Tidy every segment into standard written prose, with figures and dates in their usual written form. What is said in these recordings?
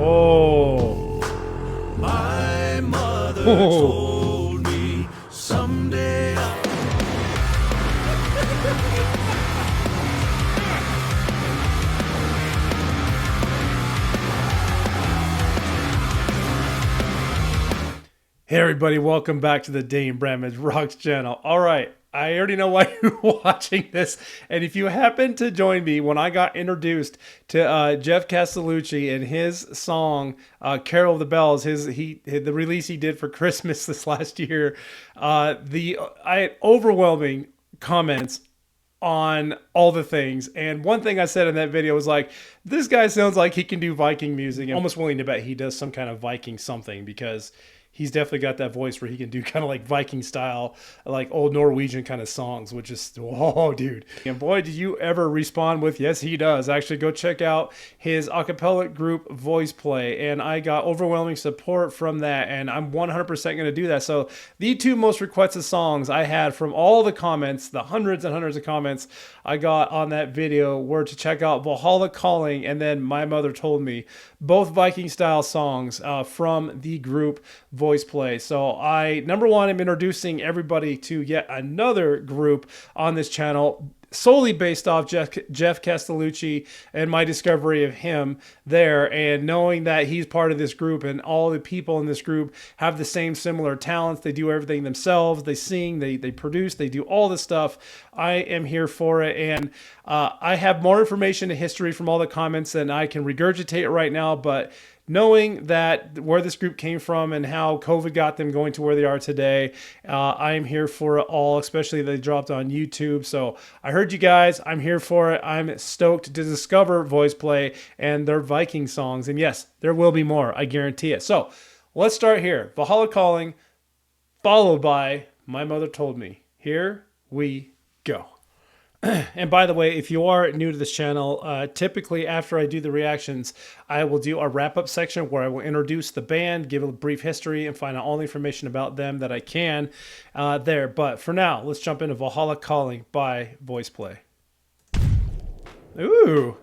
Oh. My mother told me someday Hey everybody, welcome back to the danebramageROCKS channel. All right, I already know why you're watching this, and if you happen to join me when I got introduced to Geoff Castellucci and his song "Carol of the Bells," the release he did for Christmas this last year, I had overwhelming comments on all the things, and one thing I said in that video was like, this guy sounds like he can do Viking music. I'm almost willing to bet he does some kind of Viking something, because he's definitely got that voice where he can do kind of like Viking style, like old Norwegian kind of songs, which is, oh, dude. And boy, did you ever respond with, yes, he does. Actually, go check out his acapella group, VoicePlay. And I got overwhelming support from that, and I'm 100% going to do that. So the two most requested songs I had from all the comments, the hundreds and hundreds of comments I got on that video, were to check out Valhalla Calling and then My Mother Told Me, both Viking style songs from the group VoicePlay. So number one, I'm introducing everybody to yet another group on this channel, solely based off Geoff Castellucci and my discovery of him there, and knowing that he's part of this group and all the people in this group have the same similar talents. They do everything themselves. They sing, they produce, they do all this stuff. I am here for it, and I have more information and history from all the comments than I can regurgitate right now, but knowing that where this group came from and how COVID got them going to where they are today, I am here for it all, especially they dropped on YouTube. So I heard you guys. I'm here for it. I'm stoked to discover VoicePlay and their Viking songs. And yes, there will be more. I guarantee it. So let's start here. Valhalla Calling, followed by My Mother Told Me. Here we go. And by the way, if you are new to this channel, typically after I do the reactions, I will do a wrap-up section where I will introduce the band, give a brief history, and find out all the information about them that I can there. But for now, let's jump into Valhalla Calling by VoicePlay. Ooh.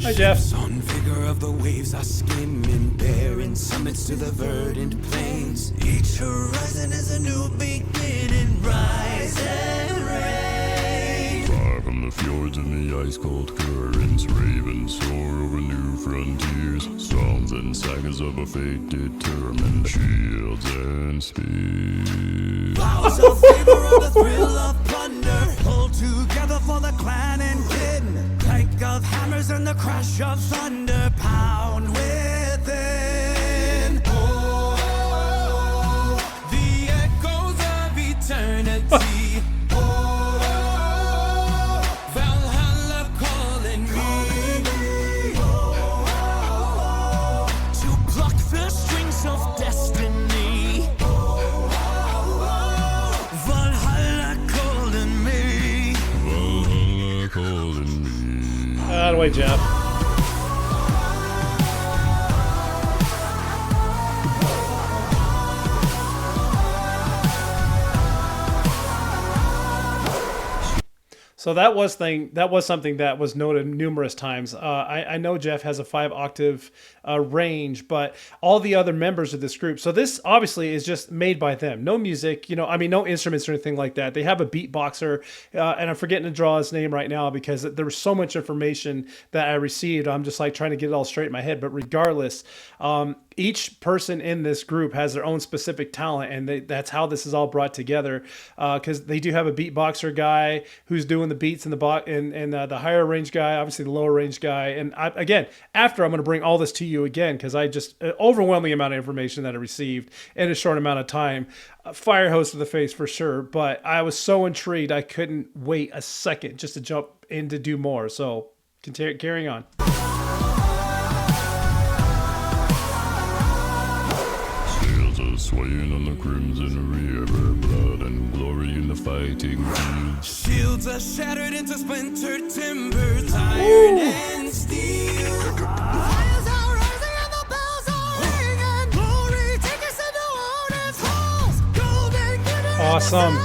Hi, Geoff. on figure of the waves are skimming, bearing summits to the verdant plains. Each horizon is a new beginning, rise and reign. Far from the fjords and the ice-cold currents, ravens soar over new frontiers. Songs and sagas of a fate determined, shields and spears. Vows of favor or the thrill of plunder, pulled together for the clan and kin. Clank of hammers and the crash of thunder, pound within. Oh, the echoes of eternity. Oh, Valhalla calling me to pluck the strings of destiny. Valhalla calling me. Valhalla calling me. Out of the way, Geoff. So that was something that was noted numerous times. I know Geoff has a 5-octave range, but all the other members of this group. So this obviously is just made by them. No music, no instruments or anything like that. They have a beatboxer, and I'm forgetting to draw his name right now because there was so much information that I received. I'm just like trying to get it all straight in my head. But regardless, each person in this group has their own specific talent, and that's how this is all brought together. Because they do have a beatboxer guy who's doing the beats and the higher range guy, obviously the lower range guy. And again, after I'm going to bring all this to you again, because I just overwhelming amount of information that I received in a short amount of time. Fire hose to the face for sure, but I was so intrigued I couldn't wait a second just to jump in to do more. So carrying on. swaying on the crimson river, blood and glory in the fighting field. Shields are shattered into splintered timbers, iron and steel. Fires are rising and the bells are ringing. Glory, take us into Odin's halls. Golden glitter. Awesome.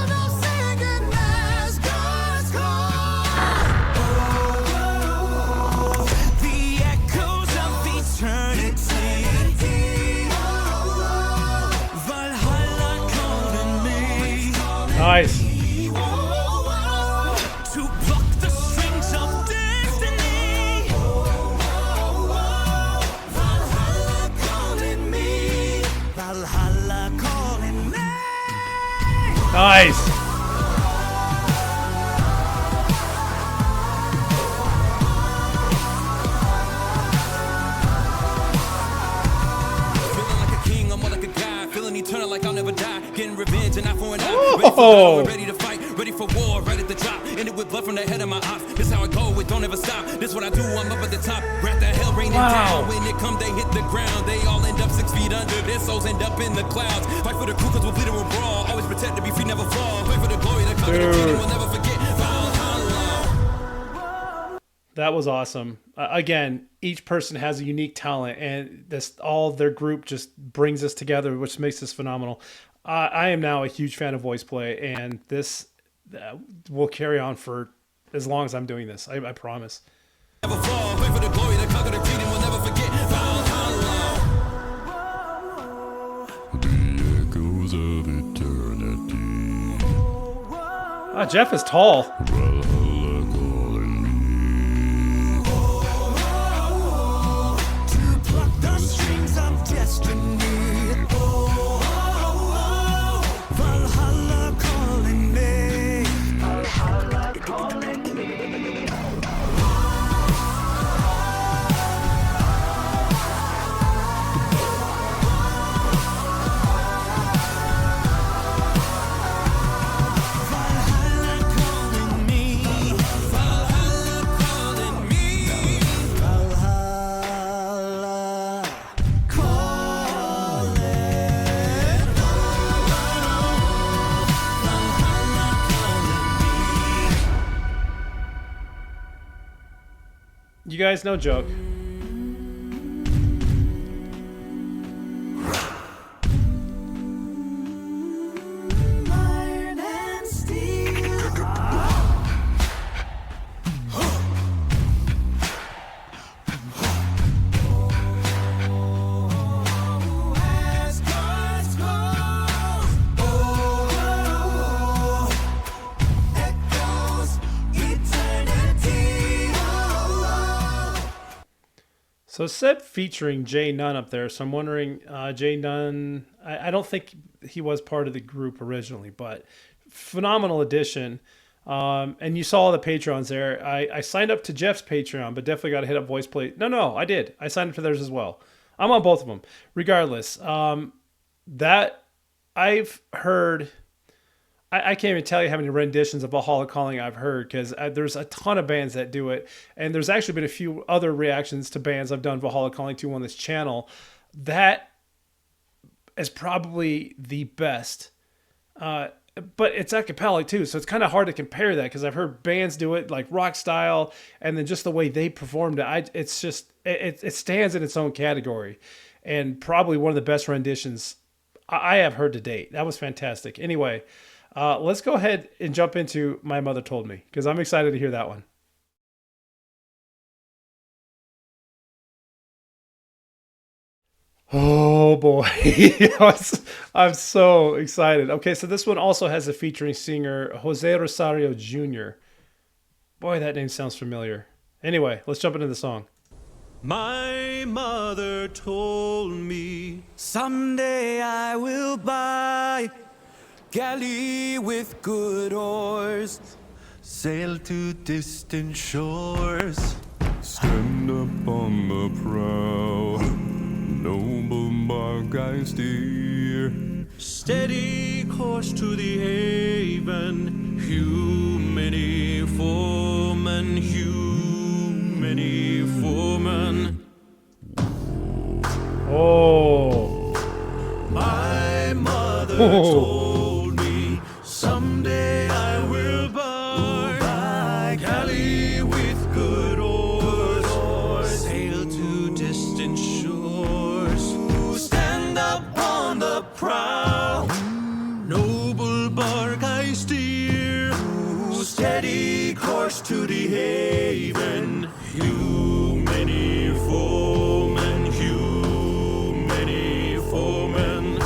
Nice. To pluck the strings of destiny. Valhalla calling me. Valhalla calling me. Nice. Feeling like a king, I'm more like a guy. Feeling eternal like I'll never die. Getting revenge and eye for an eye. Oh. Ready to fight, ready for war, right at the drop. Ended with blood from the head of my ops. This how I go, it don't ever stop. This what I do, I'm up at the top. Wrap the hell raining down. When it come, they hit the ground. They all end up 6 feet under. Their souls end up in the clouds. Fight for the crew, cause we'll bleed and we'll brawl. Always protect to be free, never fall. Pray for the glory, the conquer, the freedom, we'll never forget. Valhalla. That was awesome. Again, each person has a unique talent, and this all of their group just brings us together, which makes this phenomenal. I am now a huge fan of VoicePlay, and this will carry on for as long as I'm doing this. I promise. Never fall. Pray for the glory, the conquer, the freedom, we'll never forget. Valhalla. The echoes of eternity. Geoff is tall. Valhalla calling me. To pluck the strings of destiny. Valhalla calling me. Valhalla calling me. Valhalla calling me. Valhalla calling me. Valhalla calling. You guys know joke. Iron and steel. As God's calls, echoes eternity. So it said featuring J.None up there, so I'm wondering, J.None, I don't think he was part of the group originally, but phenomenal addition. And you saw all the Patreons there. I signed up to Geoff's Patreon, but definitely got to hit up VoicePlay. No, I did. I signed up for theirs as well. I'm on both of them. Regardless, that I've heard... I can't even tell you how many renditions of Valhalla Calling I've heard, because there's a ton of bands that do it. And there's actually been a few other reactions to bands I've done Valhalla Calling to on this channel. That is probably the best. But it's acapella too, so it's kind of hard to compare that, because I've heard bands do it like rock style, and then just the way they performed it, it's just, it stands in its own category. And probably one of the best renditions I have heard to date. That was fantastic. Anyway, let's go ahead and jump into My Mother Told Me, because I'm excited to hear that one. Oh boy, I'm so excited. Okay, so this one also has a featuring singer Jose Rosario Jr. Boy, that name sounds familiar. Anyway, let's jump into the song. My mother told me someday I will buy galley with good oars, sail to distant shores. Stand up on the prow, noble bark I steer. Steady course to the haven, hew many foemen, Oh, My mother told me someday I will buy galley with good oars, sail to distant shores, stand up on the prow, noble bark I steer, steady course to the haven, you many foemen,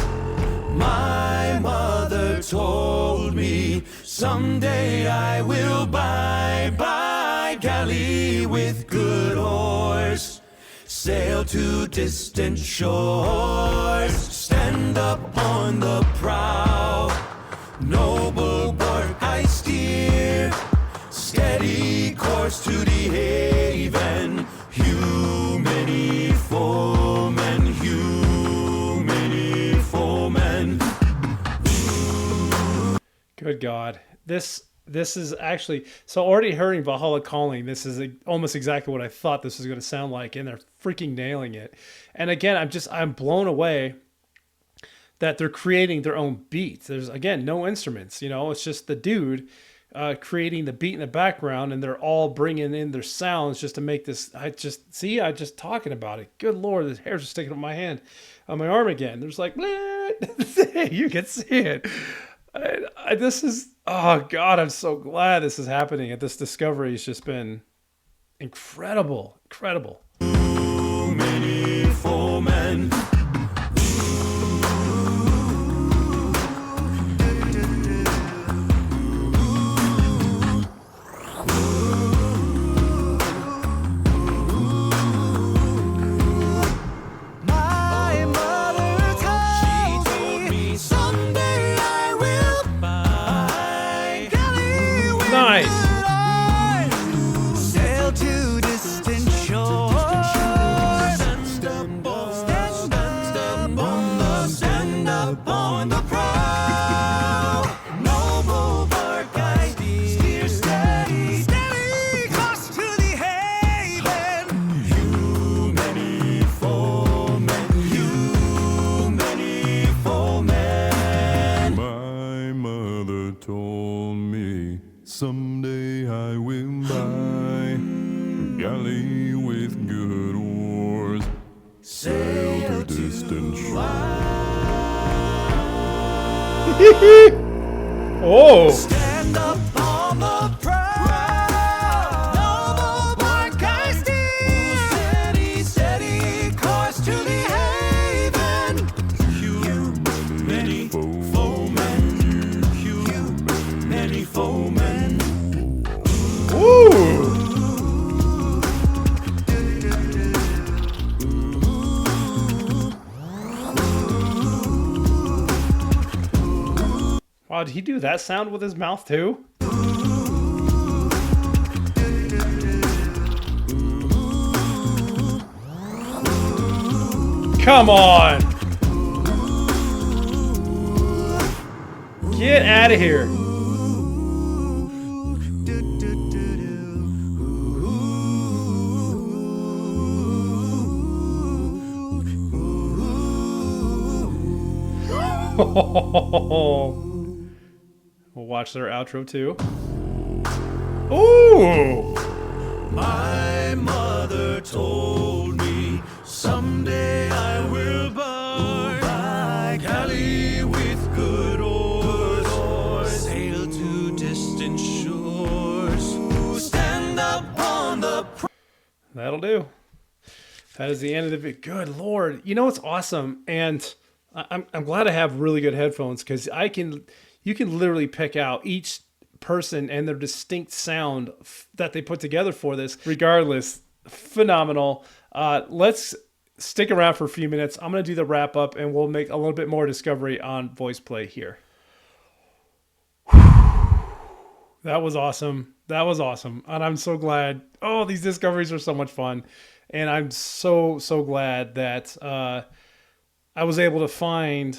my mother told me someday I will buy galley with good oars, sail to distant shores, stand up on the prow, noble bark I steer, steady course to the haven, you many foemen, you many foemen. Good God. This is actually, so already hearing Valhalla Calling, this is almost exactly what I thought this was going to sound like, and they're freaking nailing it. And again, I'm blown away that they're creating their own beats. There's, again, no instruments, it's just the dude creating the beat in the background, and they're all bringing in their sounds just to make this. I just talking about it. Good Lord, the hairs are sticking up on my arm again. There's like, you can see it. This is, oh God, I'm so glad this is happening. This discovery has just been incredible. Too many foemen. Sail to distant shores. Stand up on the prow. Noble bark I steer steady course to the haven. You many foemen. My mother told me someday I will buy galley with good oars, sail to distant shores. Oh! Stand up on the prow. Noble bark I steer. Steady course to the haven. You many foemen. You many foemen. Ooh! Wow, did he do that sound with his mouth too? Come on! Get out of here. We'll watch their outro too. Ooh! My mother told me someday I will buy galley with good oars, sail to distant shores, stand up on the That'll do. That is the end of the video. Good Lord. You know what's awesome? And I'm glad I have really good headphones, because you can literally pick out each person and their distinct sound that they put together for this. Regardless, phenomenal. Let's stick around for a few minutes. I'm going to do the wrap up, and we'll make a little bit more discovery on VoicePlay here. That was awesome. And I'm so glad. Oh, these discoveries are so much fun. And I'm so glad that I was able to find,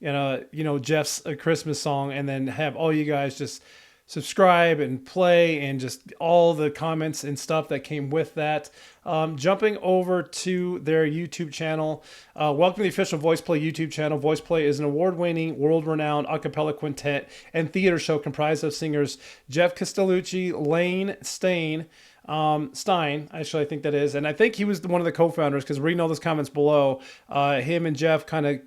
Geoff's A Christmas Song, and then have all you guys just subscribe and play and just all the comments and stuff that came with that. Jumping over to their YouTube channel. Welcome to the official VoicePlay YouTube channel. VoicePlay is an award-winning, world-renowned acapella quintet and theater show comprised of singers Geoff Castellucci, Layne Stein, actually, I think that is. And I think he was one of the co-founders, because reading all those comments below, him and Geoff kind of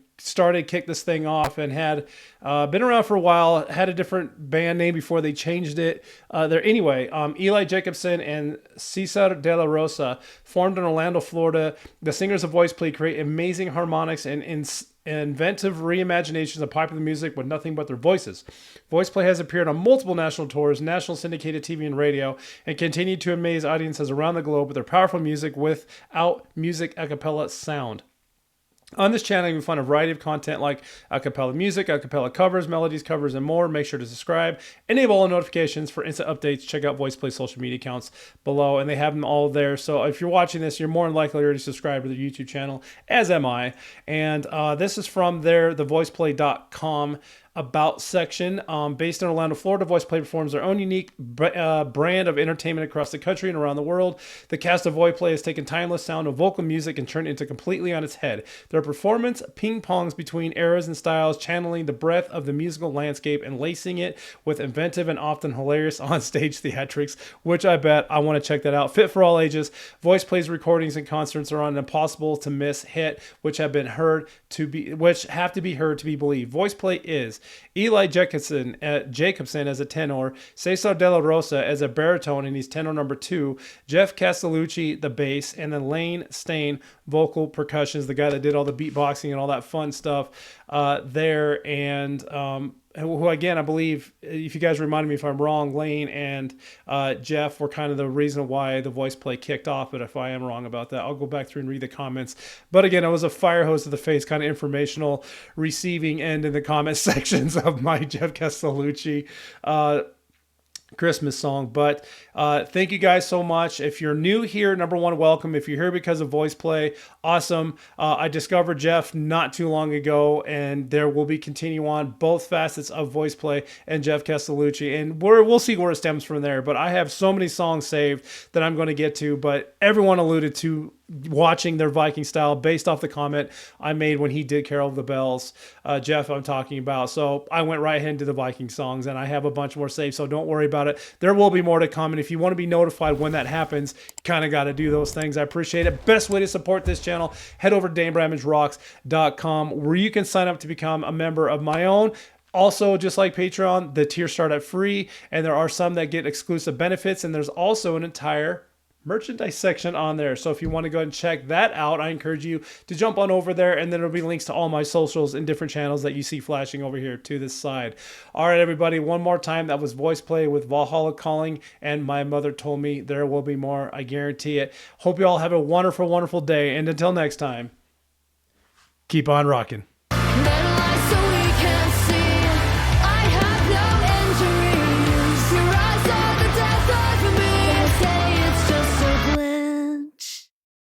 kicked this thing off and had been around for a while, had a different band name before they changed it. Anyway, Eli Jacobson and Cesar De La Rosa formed in Orlando, Florida. The singers of VoicePlay create amazing harmonics and inventive reimaginations of popular music with nothing but their voices. VoicePlay has appeared on multiple national tours, national syndicated TV and radio, and continued to amaze audiences around the globe with their powerful music without music a cappella sound. On this channel, you can find a variety of content like acapella music, acapella covers, melodies, covers, and more. Make sure to subscribe. Enable all notifications for instant updates. Check out VoicePlay's social media accounts below, and they have them all there. So if you're watching this, you're more than likely already subscribed to their YouTube channel, as am I. And this is from the voiceplay.com about section. Based in Orlando, Florida, VoicePlay performs their own unique brand of entertainment across the country and around the world. The cast of VoicePlay has taken timeless sound of vocal music and turned it into completely on its head. Their performance ping-pongs between eras and styles, channeling the breadth of the musical landscape and lacing it with inventive and often hilarious on-stage theatrics, which I bet I want to check that out. Fit for all ages. VoicePlay's recordings and concerts are on an impossible to miss hit, which have to be heard to be believed. VoicePlay is Eli Jacobson as a tenor, Cesar De La Rosa as a baritone, and he's tenor number 2, Geoff Castellucci the bass, and then Layne Stein vocal percussions, the guy that did all the beatboxing and all that fun stuff there. And who, again, I believe, if you guys remind me if I'm wrong, Layne and Geoff were kind of the reason why the VoicePlay kicked off. But if I am wrong about that, I'll go back through and read the comments. But again, it was a fire hose to the face, kind of informational receiving end in the comment sections of my Geoff Castellucci Christmas song. But thank you guys so much. If you're new here, number one, welcome. If you're here because of VoicePlay, awesome. I discovered Geoff not too long ago, and there will be continue on both facets of VoicePlay and Geoff Castellucci, and we'll see where it stems from there. But I have so many songs saved that I'm going to get to, but everyone alluded to watching their Viking style based off the comment I made when he did Carol of the Bells. Geoff, I'm talking about. So I went right into the Viking songs, and I have a bunch more saved, so don't worry about it. There will be more to come, and if you want to be notified when that happens, you kind of got to do those things. I appreciate it. Best way to support this channel, head over to danebramageROCKS.com, where you can sign up to become a member of my own. Also, just like Patreon, the tiers start at free, and there are some that get exclusive benefits, and there's also an entire merchandise section on there. So if you want to go ahead and check that out, I encourage you to jump on over there, and then there'll be links to all my socials and different channels that you see flashing over here to this side. All right, everybody, one more time, that was VoicePlay with Valhalla Calling, and My Mother Told Me. There will be more, I guarantee it. Hope you all have a wonderful, wonderful day, and until next time, keep on rocking.